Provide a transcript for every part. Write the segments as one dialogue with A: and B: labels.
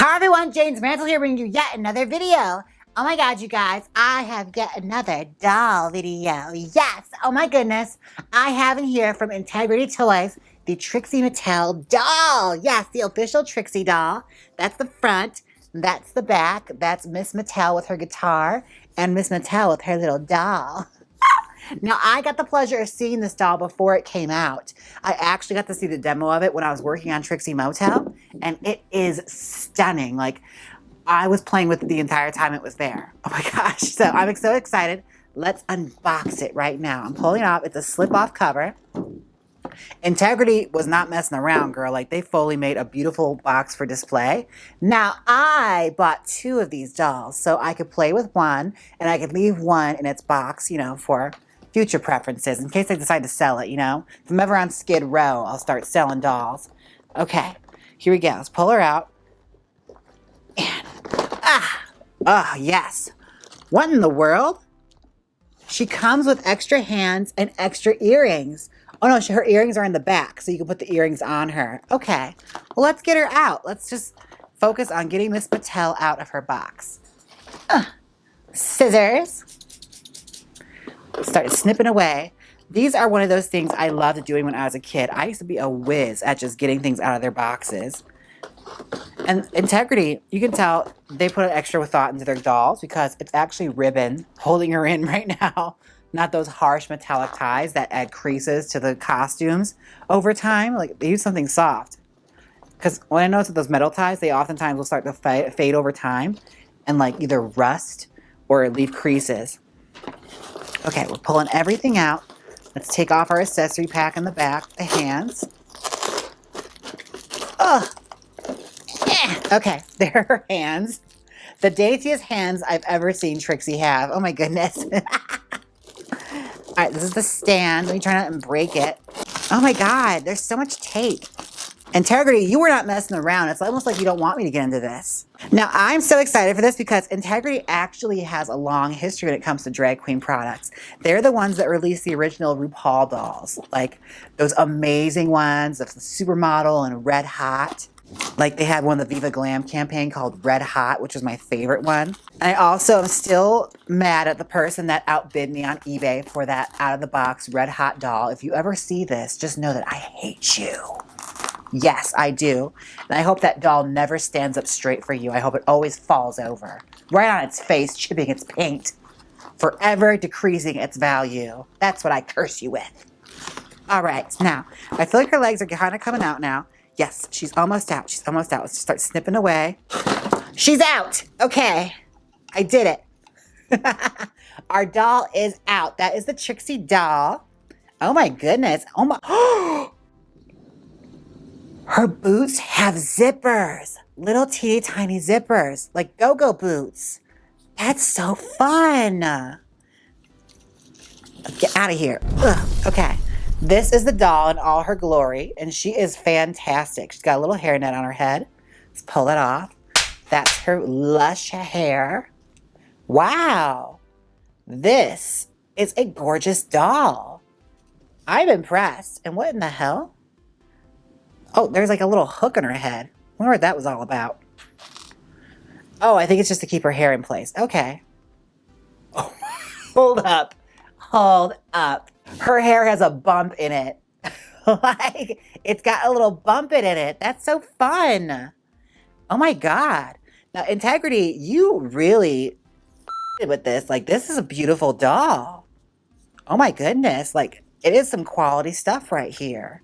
A: Hi everyone, Jaymes Mantle here bringing you yet another video. Oh my god, you guys, I have yet another doll video. Yes, oh my goodness. I have in here from Integrity Toys, the Trixie Mattel doll. Yes, the official Trixie doll. That's the front, that's the back. That's Miss Mattel with her guitar and Miss Mattel with her little doll. Now, I got the pleasure of seeing this doll before it came out. I actually got to see the demo of it when I was working on Trixie Mattel, and it is stunning. Like, I was playing with it the entire time it was there. Oh my gosh. So I'm so excited. Let's unbox it right now. I'm pulling it off. It's a slip-off cover. Integrity was not messing around, girl. Like, they fully made a beautiful box for display. Now, I bought 2 of these dolls so I could play with one and I could leave one in its box, you know, for future preferences in case I decide to sell it, you know. If I'm ever on Skid Row, I'll start selling dolls. Okay, here we go. Let's pull her out. And, oh, yes. What in the world? She comes with extra hands and extra earrings. Oh no, her earrings are in the back, so you can put the earrings on her. Okay, well, let's get her out. Let's just focus on getting Miss Mattel out of her box. Scissors. Start snipping away. These are one of those things I loved doing when I was a kid. I used to be a whiz at just getting things out of their boxes. And Integrity, you can tell they put an extra thought into their dolls because it's actually ribbon holding her in right now. Not those harsh metallic ties that add creases to the costumes over time. Like, they use something soft. Because when I notice with those metal ties, they oftentimes will start to fade over time and like either rust or leave creases. Okay, we're pulling everything out. Let's take off our accessory pack in the back, the hands. Oh, yeah. Okay, there are her hands. The daintiest hands I've ever seen Trixie have. Oh my goodness. All right, this is the stand. Let me try not to break it. Oh my God, there's so much tape. Integrity, you were not messing around. It's almost like you don't want me to get into this. Now, I'm so excited for this because Integrity actually has a long history when it comes to drag queen products. They're the ones that released the original RuPaul dolls, like those amazing ones of the Supermodel and Red Hot. Like, they had one of the Viva Glam campaign called Red Hot, which was my favorite one. I also am still mad at the person that outbid me on eBay for that out-of-the-box Red Hot doll. If you ever see this, just know that I hate you. Yes, I do. And I hope that doll never stands up straight for you. I hope it always falls over. Right on its face, chipping its paint. Forever decreasing its value. That's what I curse you with. All right, now, I feel like her legs are kind of coming out now. Yes, she's almost out. She's almost out. Let's just start snipping away. She's out. Okay, I did it. Our doll is out. That is the Trixie doll. Oh my goodness. Oh my. Her boots have zippers. Little teeny tiny zippers. Like go-go boots. That's so fun. Get out of here. Ugh. Okay. This is the doll in all her glory, and she is fantastic. She's got a little hairnet on her head. Let's pull it off. That's her lush hair. Wow. This is a gorgeous doll. I'm impressed. And what in the hell? Oh, there's like a little hook in her head. I wonder what that was all about. Oh, I think it's just to keep her hair in place. Okay. Oh, hold up. Hold up. Her hair has a bump in it. Like, it's got a little bump in it. That's so fun. Oh my God. Now, Integrity, you really with this. Like, this is a beautiful doll. Oh my goodness. Like, it is some quality stuff right here.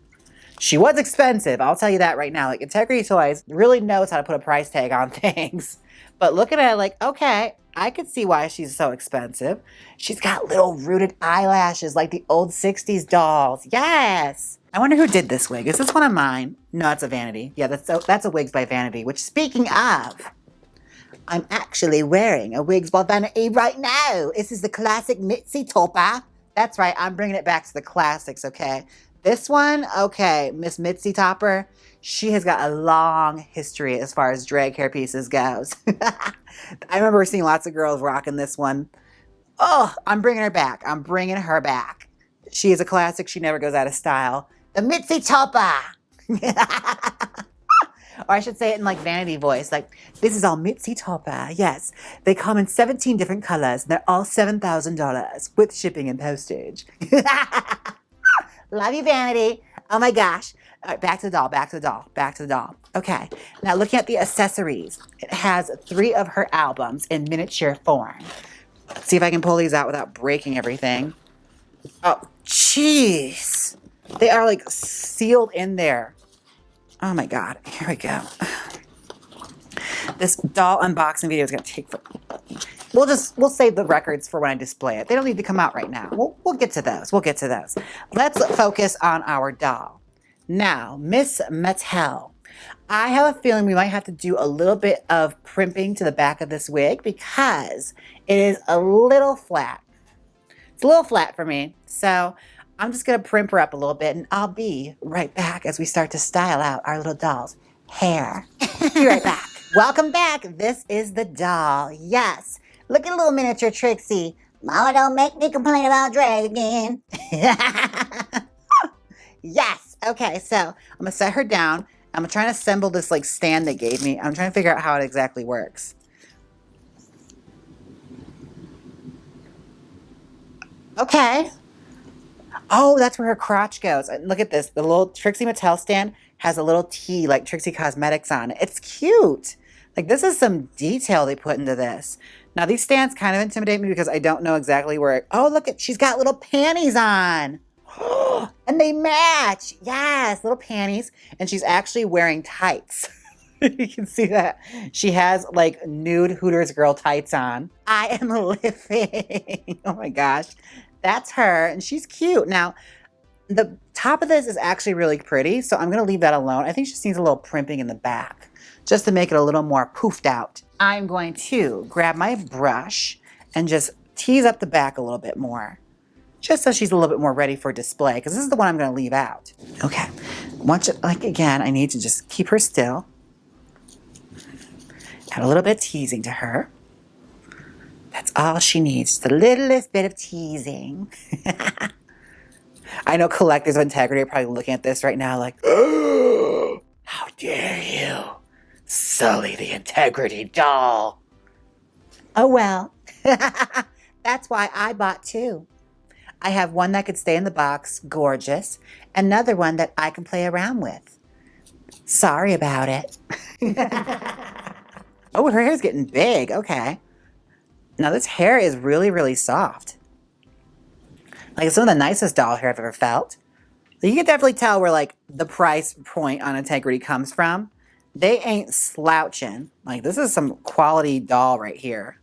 A: She was expensive. I'll tell you that right now. Like, Integrity Toys really knows how to put a price tag on things. But looking at it, like, okay, I could see why she's so expensive. She's got little rooted eyelashes like the old 60s dolls. Yes. I wonder who did this wig. Is this one of mine? No, it's a Vanity. Yeah, that's a Wigs by Vanity, which, speaking of, I'm actually wearing a Wigs by Vanity right now. This is the classic Mitzi topper. That's right. I'm bringing it back to the classics, okay? This one, okay, Miss Mitzi Topper, she has got a long history as far as drag hair pieces goes. I remember seeing lots of girls rocking this one. Oh, I'm bringing her back. I'm bringing her back. She is a classic. She never goes out of style. The Mitzi Topper. Or I should say it in like vanity voice, like, this is our Mitzi topper. Yes, they come in 17 different colors. And they're all $7,000 with shipping and postage. Love you, vanity. Oh my gosh. All right, back to the doll, back to the doll, back to the doll. Okay, now looking at the accessories. It has 3 of her albums in miniature form. Let's see if I can pull these out without breaking everything. Oh, jeez. They are like sealed in there. Oh my God, here we go. This doll unboxing video is gonna take for, we'll save the records for when I display it. They don't need to come out right now. We'll get to those, we'll get to those. Let's focus on our doll. Now, Miss Mattel. I have a feeling we might have to do a little bit of primping to the back of this wig because it is a little flat. It's a little flat for me. So I'm just going to primp her up a little bit and I'll be right back as we start to style out our little doll's hair. Be right back. Welcome back. This is the doll. Yes. Look at little miniature Trixie. Mama, don't make me complain about drag again. Yes. Okay, so I'm going to set her down. I'm trying to assemble this like stand they gave me. I'm trying to figure out how it exactly works. Okay. Oh, that's where her crotch goes. Look at this. The little Trixie Mattel stand has a little T like Trixie Cosmetics on it. It's cute. Like this is some detail they put into this. Now these stands kind of intimidate me because I don't know exactly where. Oh, look at, she's got little panties on. And they match. Yes, little panties. And she's actually wearing tights. You can see that. She has like nude Hooters girl tights on. I am living. Oh my gosh. That's her. And she's cute. Now, the top of this is actually really pretty. So I'm going to leave that alone. I think she just needs a little primping in the back just to make it a little more poofed out. I'm going to grab my brush and just tease up the back a little bit more. Just so she's a little bit more ready for display, because this is the one I'm going to leave out. Okay, once it, like again, I need to just keep her still. Add a little bit of teasing to her. That's all she needs, just the littlest bit of teasing. I know collectors of integrity are probably looking at this right now like, oh, how dare you sully the integrity doll. Oh well, that's why I bought 2. I have one that could stay in the box, gorgeous. Another one that I can play around with. Sorry about it. Oh, her hair's getting big. Okay. Now this hair is really, really soft. Like it's some of the nicest doll hair I've ever felt. So you can definitely tell where like the price point on integrity comes from. They ain't slouching. Like this is some quality doll right here.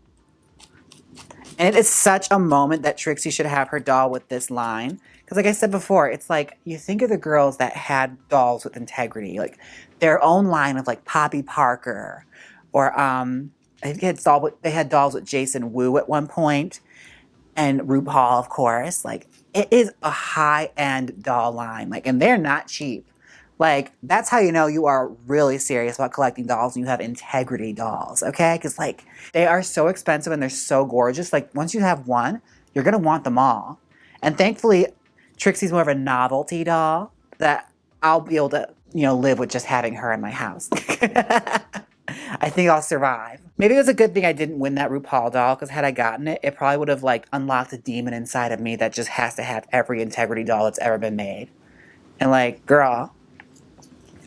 A: And it is such a moment that Trixie should have her doll with this line. Because like I said before, it's like, you think of the girls that had dolls with integrity, like their own line of like Poppy Parker, or I think they had dolls with Jason Wu at one point, and RuPaul, of course. Like it is a high-end doll line, like, and they're not cheap. Like, that's how you know you are really serious about collecting dolls and you have integrity dolls, okay? Because, like, they are so expensive and they're so gorgeous. Like, once you have one, you're going to want them all. And thankfully, Trixie's more of a novelty doll that I'll be able to, you know, live with just having her in my house. I think I'll survive. Maybe it was a good thing I didn't win that RuPaul doll, because had I gotten it, it probably would have, like, unlocked a demon inside of me that just has to have every integrity doll that's ever been made. And, like, girl,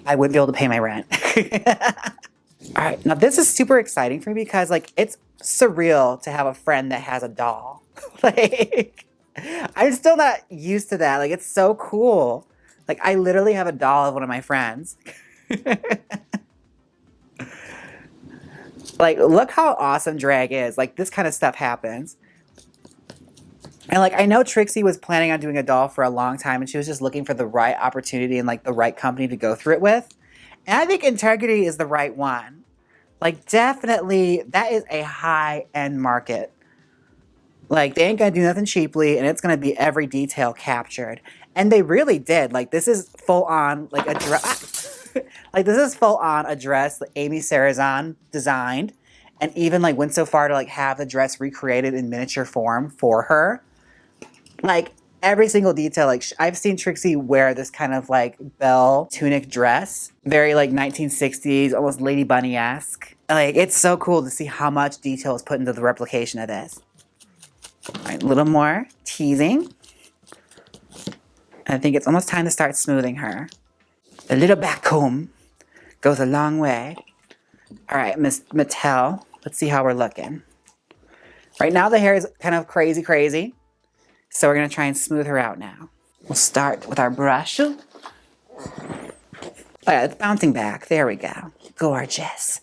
A: I wouldn't be able to pay my rent. All right, now this is super exciting for me because like it's surreal to have a friend that has a doll. Like I'm still not used to that. Like it's so cool. Like I literally have a doll of one of my friends. Like look how awesome drag is. Like this kind of stuff happens. And like, I know Trixie was planning on doing a doll for a long time and she was just looking for the right opportunity and like the right company to go through it with. And I think integrity is the right one. Like definitely that is a high-end market. Like they ain't gonna do nothing cheaply and it's gonna be every detail captured. And they really did. Like this is full on like a dress. Like this is full on a dress that Amy Sarazan designed and even like went so far to like have the dress recreated in miniature form for her. Like every single detail. Like I've seen Trixie wear this kind of like bell tunic dress, very like 1960s, almost Lady Bunny-esque. Like it's so cool to see how much detail is put into the replication of this. All right, a little more teasing. I think it's almost time to start smoothing her. A little back comb goes a long way. All right, Miss Mattel, let's see how we're looking. Right now the hair is kind of crazy. So we're gonna try and smooth her out now. We'll start with our brush. Oh yeah, it's bouncing back. There we go. Gorgeous.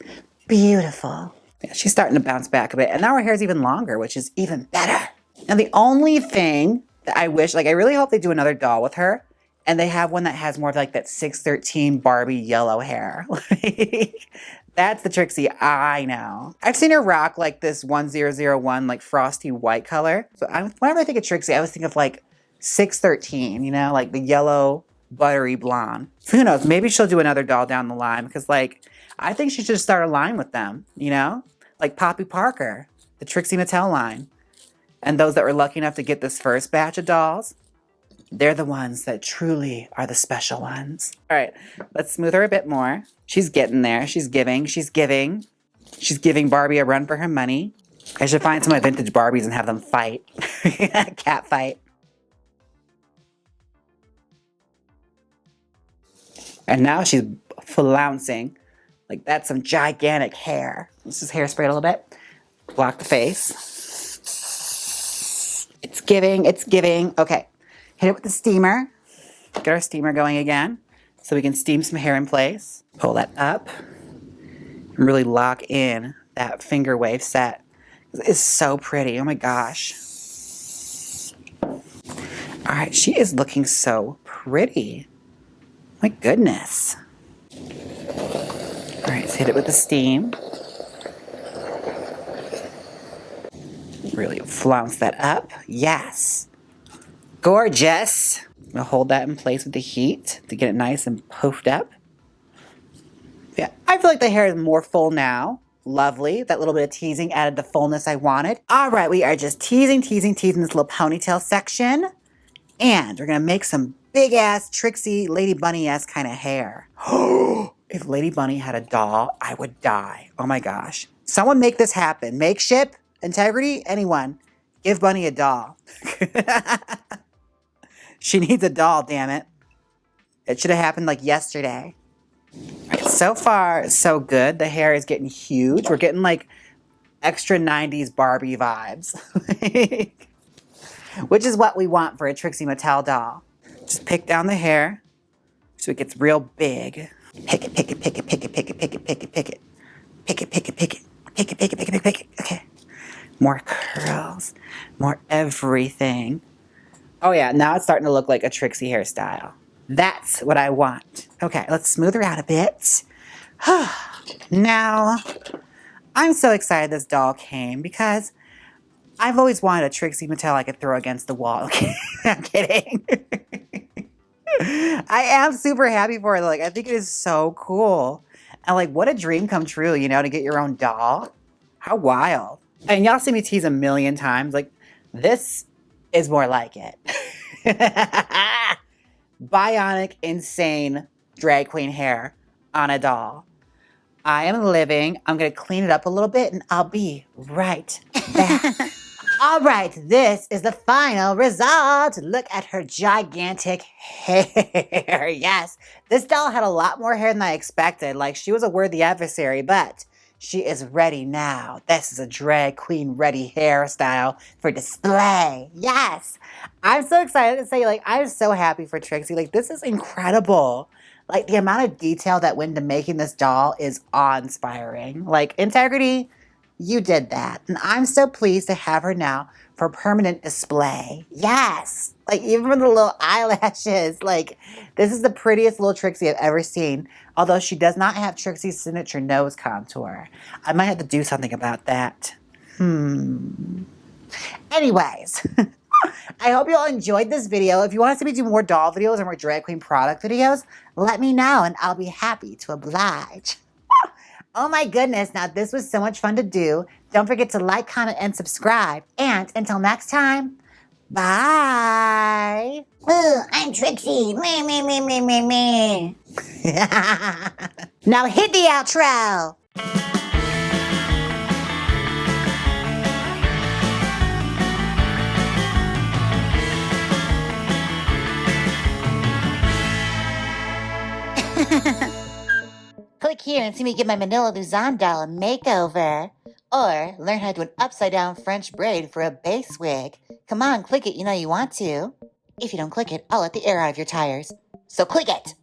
A: Beautiful. Yeah, she's starting to bounce back a bit. And now her hair's even longer, which is even better. Now the only thing that I wish, like I really hope they do another doll with her. And they have one that has more of like that 613 Barbie yellow hair. That's the Trixie I know. I've seen her rock like this 1001 like frosty white color. So whenever I think of Trixie, I always think of like 613, you know, like the yellow buttery blonde. So who knows? Maybe she'll do another doll down the line because like I think she should start a line with them, you know, like Poppy Parker, the Trixie Mattel line. And those that were lucky enough to get this first batch of dolls, they're the ones that truly are the special ones. All right, let's smooth her a bit more. She's getting there. She's giving. She's giving Barbie a run for her money. I should find some of my vintage Barbies and have them fight. Cat fight. And now she's flouncing. Like that's some gigantic hair. Let's just hairspray a little bit. Block the face. It's giving. It's giving. Okay. Hit it with the steamer. Get our steamer going again so we can steam some hair in place. Pull that up and really lock in that finger wave set. It's so pretty. Oh my gosh. All right, she is looking so pretty. My goodness. All right, let's hit it with the steam. Really flounce that up. Yes. Gorgeous. I'm gonna hold that in place with the heat to get it nice and puffed up. Yeah, I feel like the hair is more full now. Lovely. That little bit of teasing added the fullness I wanted. All right, we are just teasing this little ponytail section. And we're gonna make some big ass Trixie Lady Bunny-esque kind of hair. If Lady Bunny had a doll, I would die. Oh my gosh. Someone make this happen. Makeship, Integrity, anyone. Give Bunny a doll. She needs a doll, damn it. It should have happened like yesterday. All right, so far, so good. The hair is getting huge. We're getting like extra 90s Barbie vibes. Which is what we want for a Trixie Mattel doll. Just pick down the hair so it gets real big. Pick it, pick it, pick it, pick it, pick it, pick it, pick it, pick it. Pick it, pick it, pick it. Pick it, pick it, pick it, pick it. Okay. More curls. More everything. Oh yeah, now it's starting to look like a Trixie hairstyle. That's what I want. Okay, let's smooth her out a bit. Now, I'm so excited this doll came because I've always wanted a Trixie Mattel I could throw against the wall. I'm kidding. I am super happy for it. Like, I think it is so cool. And like, what a dream come true, you know, to get your own doll. How wild. And y'all see me tease a million times. Like, this is more like it. Bionic, insane drag queen hair on a doll. I am living. I'm going to clean it up a little bit and I'll be right back. All right, this is the final result. Look at her gigantic hair. Yes, this doll had a lot more hair than I expected. Like, she was a worthy adversary, but she is ready now. This is a drag queen ready hairstyle for display. Yes, I'm so excited to say, like, I'm so happy for Trixie. Like, this is incredible. Like, the amount of detail that went into making this doll is awe-inspiring. Like, Integrity, you did that. And I'm so pleased to have her now for permanent display. Yes. Like, even for the little eyelashes. Like, this is the prettiest little Trixie I've ever seen. Although she does not have Trixie's signature nose contour. I might have to do something about that. Anyways. I hope you all enjoyed this video. If you want to see me do more doll videos or more drag queen product videos, let me know and I'll be happy to oblige. Oh my goodness, now this was so much fun to do. Don't forget to like, comment, and subscribe. And until next time, Bye.
B: Ooh, I'm Trixie. Me.
A: Now hit the outro. Click here and see me give my Manila Luzon doll a makeover. Or learn how to do an upside-down French braid for a base wig. Come on, click it, you know you want to. If you don't click it, I'll let the air out of your tires. So click it!